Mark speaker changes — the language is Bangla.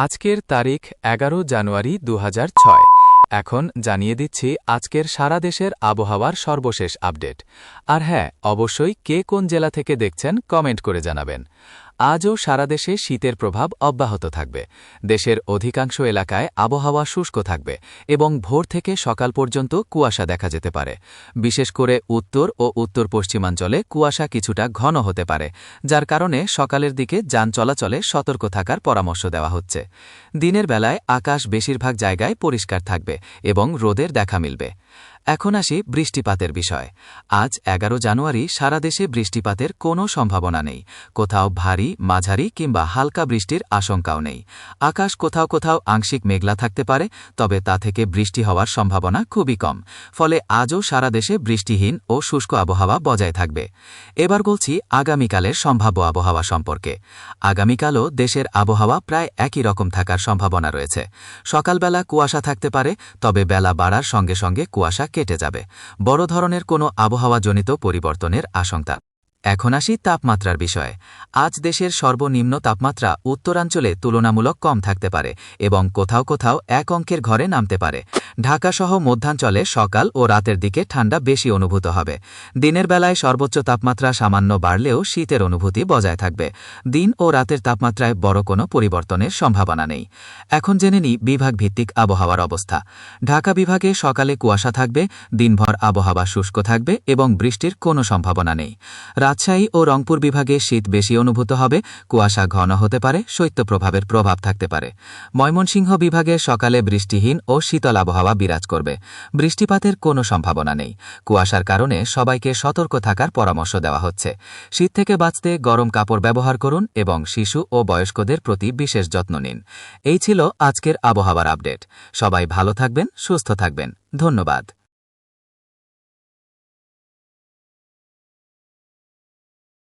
Speaker 1: আজকের তারিখ ১১ জানুয়ারি ২০০৬। এখন জানিয়ে দিচ্ছি আজকের সারা দেশের আবহাওয়ার সর্বশেষ আপডেট। আর হ্যাঁ, অবশ্যই কে কোন জেলা থেকে দেখছেন কমেন্ট করে জানাবেন। আজও সারা দেশে শীতের প্রভাব অব্যাহত থাকবে। দেশের অধিকাংশ এলাকায় আবহাওয়া শুষ্ক থাকবে এবং ভোর থেকে সকাল পর্যন্ত কুয়াশা দেখা যেতে পারে। বিশেষ করে উত্তর ও উত্তর পশ্চিমাঞ্চলে কুয়াশা কিছুটা ঘন হতে পারে, যার কারণে সকালের দিকে যান চলাচলে সতর্ক থাকার পরামর্শ দেওয়া হচ্ছে। দিনের বেলায় আকাশ বেশিরভাগ জায়গায় পরিষ্কার থাকবে এবং রোদের দেখা মিলবে। এখন আসি বৃষ্টিপাতের বিষয়। আজ ১১ জানুয়ারি সারা দেশে বৃষ্টিপাতের কোনো সম্ভাবনা নেই। কোথাও ভারী, মাঝারি কিংবা হালকা বৃষ্টির আশঙ্কাও নেই। আকাশ কোথাও কোথাও আংশিক মেঘলা থাকতে পারে, তবে তা থেকে বৃষ্টি হওয়ার সম্ভাবনা খুবই কম। ফলে আজও সারা দেশে বৃষ্টিহীন ও শুষ্ক আবহাওয়া বজায় থাকবে। এবার বলছি আগামীকালের সম্ভাব্য আবহাওয়া সম্পর্কে। আগামীকালও দেশের আবহাওয়া প্রায় একই রকম থাকার সম্ভাবনা রয়েছে। সকালবেলা কুয়াশা থাকতে পারে, তবে বেলা বাড়ার সঙ্গে সঙ্গে কুয়াশা কেটে যাবে। বড় ধরনের কোনো আবহাওয়াজনিত পরিবর্তনের আশঙ্কা। এখন আসি তাপমাত্রার বিষয়ে। আজ দেশের সর্বনিম্ন তাপমাত্রা উত্তরাঞ্চলে তুলনামূলক কম থাকতে পারে এবং কোথাও কোথাও এক অঙ্কের ঘরে নামতে পারে। ঢাকাসহ মধ্যাঞ্চলে সকাল ও রাতের দিকে ঠান্ডা বেশি অনুভূত হবে। দিনের বেলায় সর্বোচ্চ তাপমাত্রা সামান্য বাড়লেও শীতের অনুভূতি বজায় থাকবে। দিন ও রাতের তাপমাত্রায় বড় কোনো পরিবর্তনের সম্ভাবনা নেই। এখন জেনে নিই বিভাগভিত্তিক আবহাওয়ার অবস্থা। ঢাকা বিভাগে সকালে কুয়াশা থাকবে, দিনভর আবহাওয়া শুষ্ক থাকবে এবং বৃষ্টির কোনো সম্ভাবনা নেই। রাজশাহী ও রংপুর বিভাগে শীত বেশি অনুভূত হবে, কুয়াশা ঘন হতে পারে, শৈত্যপ্রভাবের প্রভাব থাকতে পারে। ময়মনসিংহ বিভাগে সকালে বৃষ্টিহীন ও শীতল আবহাওয়া বিরাজ করবে। বৃষ্টিপাতের কোনো সম্ভাবনা নেই। কুয়াশার কারণে সবাইকে সতর্ক থাকার পরামর্শ দেওয়া হচ্ছে। শীত থেকে বাঁচতে গরম কাপড় ব্যবহার করুন এবং শিশু ও বয়স্কদের প্রতি বিশেষ যত্ন নিন। এই ছিল আজকের আবহাওয়ার আপডেট। সবাই ভালো থাকবেন, সুস্থ থাকবেন। ধন্যবাদ।